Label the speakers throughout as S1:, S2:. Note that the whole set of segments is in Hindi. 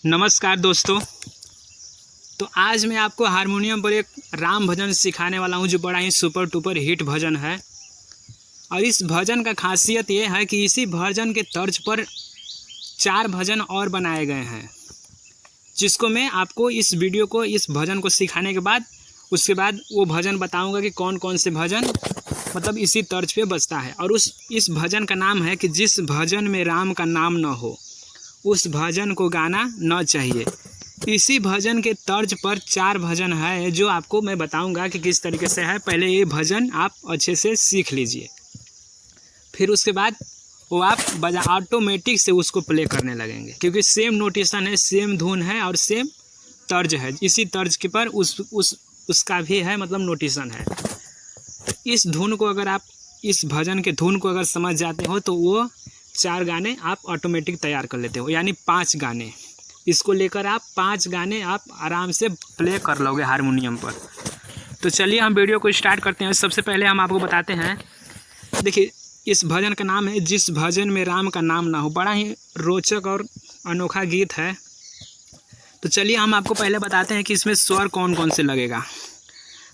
S1: नमस्कार दोस्तों। तो आज मैं आपको हारमोनियम पर एक राम भजन सिखाने वाला हूं जो बड़ा ही सुपर टुपर हिट भजन है। और इस भजन का खासियत ये है कि इसी भजन के तर्ज पर 4 भजन और बनाए गए हैं, जिसको मैं आपको इस वीडियो को इस भजन को सिखाने के बाद उसके बाद वो भजन बताऊंगा कि कौन कौन से भजन मतलब इसी तर्ज पे बजता है। और इस भजन का नाम है कि जिस भजन में राम का नाम न हो उस भजन को गाना न चाहिए। इसी भजन के तर्ज पर 4 भजन है जो आपको मैं बताऊंगा कि किस तरीके से है। पहले ये भजन आप अच्छे से सीख लीजिए, फिर उसके बाद वो आप ऑटोमेटिक से उसको प्ले करने लगेंगे, क्योंकि सेम नोटेशन है, सेम धुन है और सेम तर्ज है। इसी तर्ज के पर उसका भी है मतलब नोटेशन है। इस धुन को अगर आप इस भजन के धुन को अगर समझ जाते हो तो वो 4 गाने आप ऑटोमेटिक तैयार कर लेते हो, यानी 5 गाने। इसको लेकर आप 5 गाने आप आराम से प्ले कर लोगे हारमोनियम पर। तो चलिए हम वीडियो को स्टार्ट करते हैं। सबसे पहले हम आपको बताते हैं, देखिए इस भजन का नाम है जिस भजन में राम का नाम ना हो। बड़ा ही रोचक और अनोखा गीत है। तो चलिए हम आपको पहले बताते हैं कि इसमें स्वर कौन कौन से लगेगा।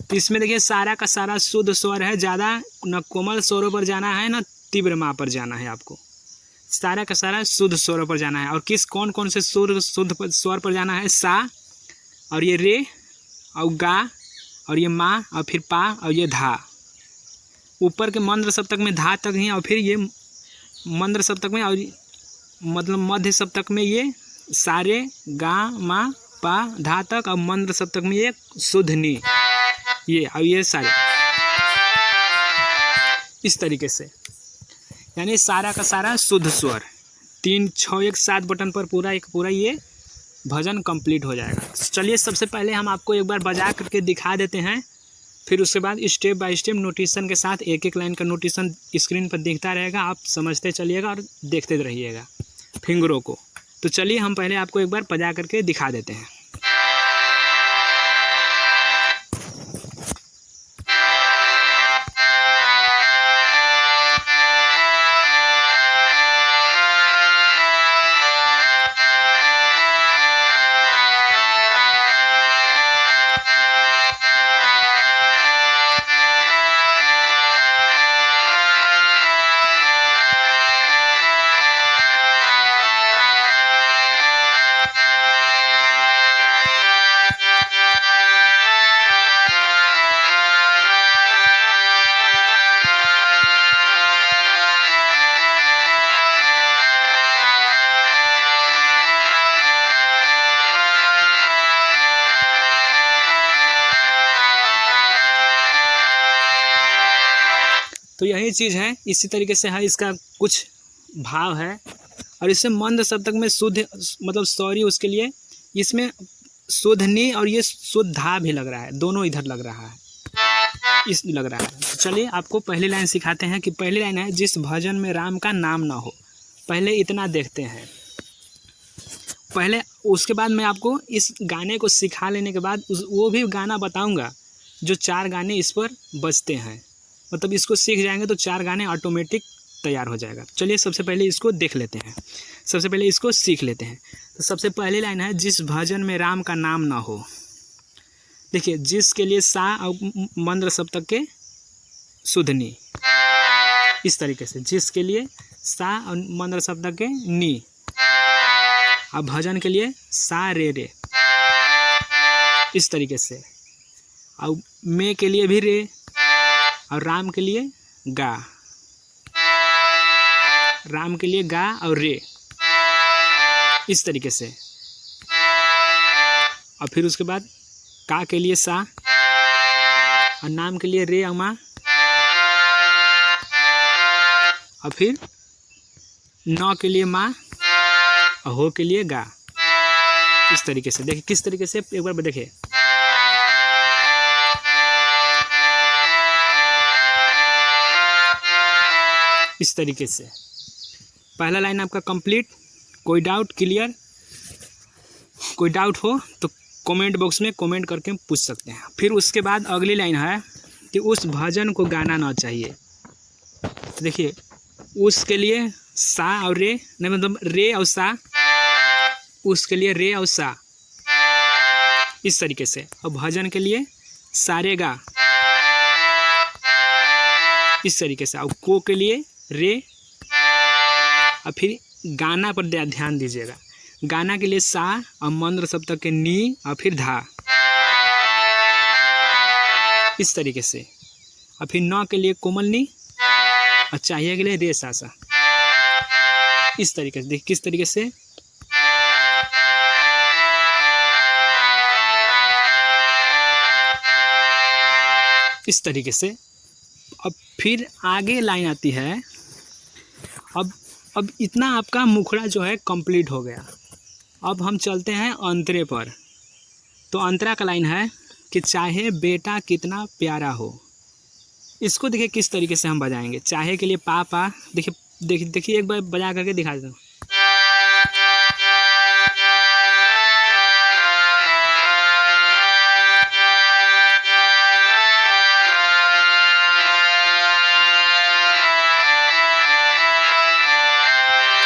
S1: तो इसमें देखिए सारा का सारा शुद्ध स्वर है, ज़्यादा न कोमल स्वरों पर जाना है न तीव्र माँ पर जाना है। आपको सारा का सारा शुद्ध स्वरों पर जाना है। और कौन कौन से शुद्ध स्वर पर जाना है? सा और ये रे और गा और ये मा और फिर पा और ये धा। ऊपर के मंद्र सप्तक में धा तक ही, और फिर ये मंद्र सप्तक में और मतलब मध्य सप्तक में ये सारे गा मा पा धा तक, और मंद्र सप्तक में ये शुद्ध नी ये और ये सारे, इस तरीके से, यानी सारा का सारा शुद्ध स्वर 3 6 1 7 बटन पर पूरा ये भजन कंप्लीट हो जाएगा। चलिए सबसे पहले हम आपको एक बार बजा करके दिखा देते हैं, फिर उसके बाद स्टेप बाय स्टेप नोटेशन के साथ एक एक लाइन का नोटेशन स्क्रीन पर दिखता रहेगा। आप समझते चलिएगा और देखते रहिएगा फिंगरों को। तो चलिए हम पहले आपको एक बार बजा करके दिखा देते हैं। तो यही चीज़ है, इसी तरीके से है। इसका कुछ भाव है। और इससे मंद शब्द में शुद्ध मतलब सॉरी उसके लिए इसमें शुद्ध नी और ये शुद्ध धा भी लग रहा है, दोनों इधर लग रहा है, इस लग रहा है। तो चलिए आपको पहली लाइन सिखाते हैं कि पहली लाइन है जिस भजन में राम का नाम ना हो। पहले इतना देखते हैं पहले, उसके बाद मैं आपको इस गाने को सिखा लेने के बाद वो भी गाना बताऊंगा जो 4 गाने इस पर बजते हैं। मतलब इसको सीख जाएंगे तो 4 गाने ऑटोमेटिक तैयार हो जाएगा। चलिए सबसे पहले इसको देख लेते हैं, सबसे पहले इसको सीख लेते हैं। तो सबसे पहली लाइन है जिस भजन में राम का नाम ना हो। देखिए जिस के लिए सा और मंद्र सप्तक के शुद्ध नी, इस तरीके से जिस के लिए सा और मंद्र सप्तक के नी। अब भजन के लिए सा रे रे, इस तरीके से। और मे के लिए भी रे और राम के लिए गा, राम के लिए गा और रे, इस तरीके से। और फिर उसके बाद का के लिए सा और नाम के लिए रे और मा, और फिर नौ के लिए मा और हो के लिए गा, इस तरीके से। देखिए किस तरीके से, एक बार देखिए। इस तरीके से पहला लाइन आपका कंप्लीट। कोई डाउट क्लियर? कोई डाउट हो तो कमेंट बॉक्स में कमेंट करके पूछ सकते हैं। फिर उसके बाद अगली लाइन है कि उस भजन को गाना ना चाहिए। तो देखिए उसके लिए सा और रे, नहीं मतलब रे और सा उसके लिए रे और सा, इस तरीके से। और भजन के लिए सारे गा, इस तरीके से। और को के लिए रे। और फिर गाना पर ध्यान दीजिएगा। गाना के लिए सा और मंद्र सप्तक के नी और फिर धा, इस तरीके से। और फिर न के लिए कोमल नी और चाहिए के लिए रे सा सा, इस तरीके से। देखिए किस तरीके से। इस तरीके से। अब फिर आगे लाइन आती है। अब इतना आपका मुखड़ा जो है कंप्लीट हो गया। अब हम चलते हैं अंतरे पर। तो अंतरा का लाइन है कि चाहे बेटा कितना प्यारा हो। इसको देखिए किस तरीके से हम बजाएंगे। चाहे के लिए पा पा, देखिए एक बार बजा करके दिखा देता हूँ।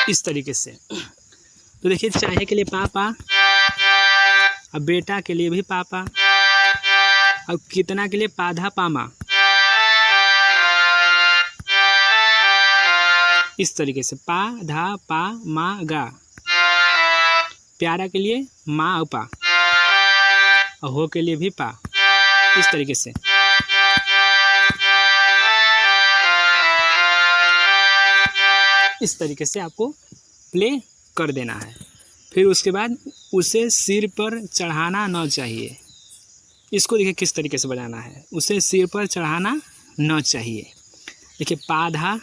S1: इस तरीके से। तो देखिए चाहे के लिए पापा, और बेटा के लिए भी पापा, और कितना के लिए पाधा पामा, इस तरीके से। पा धा पा मा गा। प्यारा के लिए मा और पा, और हो के लिए भी पा, इस तरीके से। इस तरीके से आपको प्ले कर देना है। फिर उसके बाद उसे सिर पर चढ़ाना न चाहिए। इसको देखिए किस तरीके से बजाना है। उसे सिर पर चढ़ाना न चाहिए। देखिए पाधा,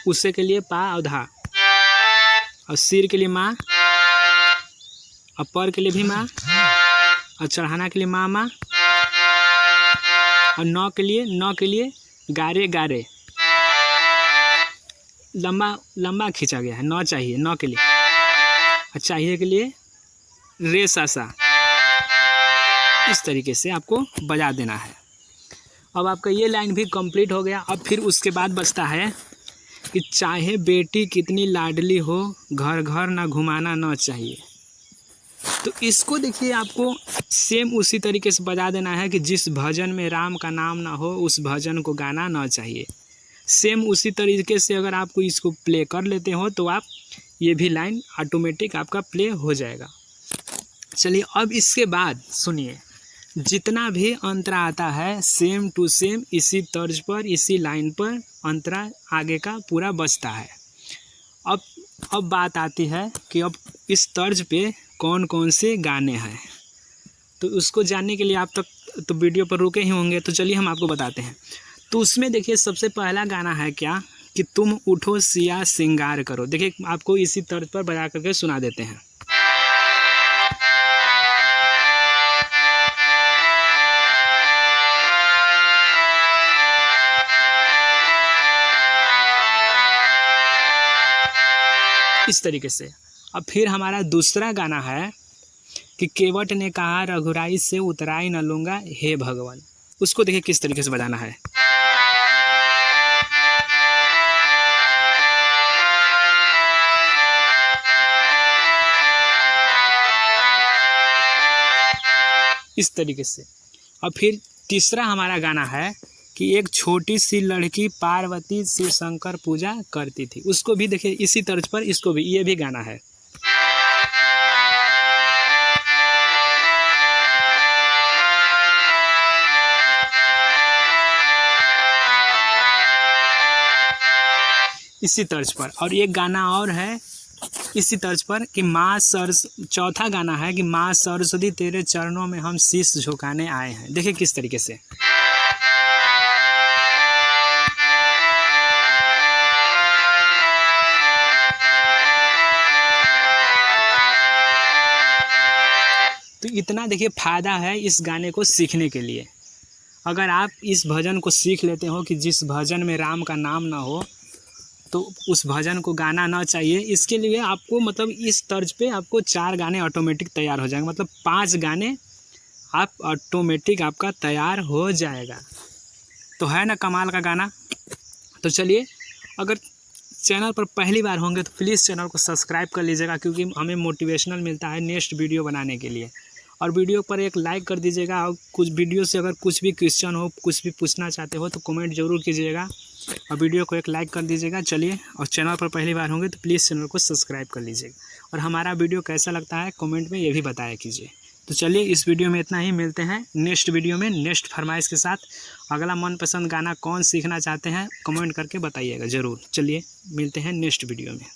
S1: उसे के लिए पा और धा, और सिर के लिए माँ, और पर के लिए भी माँ, और चढ़ाना के लिए माँ माँ, और न के लिए गारे गारे। लंबा खींचा गया है। न चाहिए, न के लिए। और चाहिए के लिए रे सा सा। इस तरीके से आपको बजा देना है। अब आपका ये लाइन भी कंप्लीट हो गया। अब फिर उसके बाद बचता है कि चाहे बेटी कितनी लाडली हो, घर घर ना घुमाना न चाहिए। तो इसको देखिए आपको सेम उसी तरीके से बजा देना है कि जिस भजन में राम का नाम ना हो उस भजन को गाना न चाहिए। सेम उसी तरीके से अगर आपको इसको प्ले कर लेते हो तो आप ये भी लाइन ऑटोमेटिक आपका प्ले हो जाएगा। चलिए अब इसके बाद सुनिए, जितना भी अंतरा आता है सेम टू सेम इसी तर्ज पर, इसी लाइन पर अंतरा आगे का पूरा बचता है। अब बात आती है कि अब इस तर्ज पे कौन कौन से गाने हैं। तो उसको जानने के लिए आप तक तो वीडियो पर रुके ही होंगे। तो चलिए हम आपको बताते हैं। तो उसमें देखिए सबसे पहला गाना है क्या कि तुम उठो सिया श्रृंगार करो। देखिए आपको इसी तर्ज पर बजा करके सुना देते हैं। इस तरीके से। अब फिर हमारा दूसरा गाना है कि केवट ने कहा रघुराई से उतराई न लूँगा हे भगवान। उसको देखिए किस तरीके से बजाना है। इस तरीके से। और फिर तीसरा हमारा गाना है कि एक छोटी सी लड़की पार्वती शिव शंकर पूजा करती थी। उसको भी देखिए इसी तर्ज पर, इसको भी ये भी गाना है। इसी तर्ज पर। और एक गाना और है इसी तर्ज पर कि चौथा गाना है कि माँ सरस्वती तेरे चरणों में हम शीश झुकाने आए हैं। देखिए किस तरीके से। तो इतना देखिए फ़ायदा है इस गाने को सीखने के लिए। अगर आप इस भजन को सीख लेते हो कि जिस भजन में राम का नाम ना हो तो उस भजन को गाना ना चाहिए, इसके लिए आपको मतलब इस तर्ज पे आपको 4 गाने ऑटोमेटिक तैयार हो जाएंगे। मतलब 5 गाने आप ऑटोमेटिक आपका तैयार हो जाएगा। तो है ना कमाल का गाना। तो चलिए अगर चैनल पर पहली बार होंगे तो प्लीज़ चैनल को सब्सक्राइब कर लीजिएगा, क्योंकि हमें मोटिवेशनल मिलता है नेक्स्ट वीडियो बनाने के लिए। और वीडियो पर एक लाइक कर दीजिएगा, और कुछ वीडियो से अगर कुछ भी क्वेश्चन हो, कुछ भी पूछना चाहते हो तो कमेंट जरूर कीजिएगा, और वीडियो को एक लाइक कर दीजिएगा। चलिए, और चैनल पर पहली बार होंगे तो प्लीज़ चैनल को सब्सक्राइब कर लीजिएगा, और हमारा वीडियो कैसा लगता है कमेंट में ये भी बताया कीजिए। तो चलिए, इस वीडियो में इतना ही, मिलते हैं नेक्स्ट वीडियो में नेक्स्ट फरमाइश के साथ। अगला मनपसंद गाना कौन सीखना चाहते हैं कमेंट करके बताइएगा ज़रूर। चलिए, मिलते हैं नेक्स्ट वीडियो में।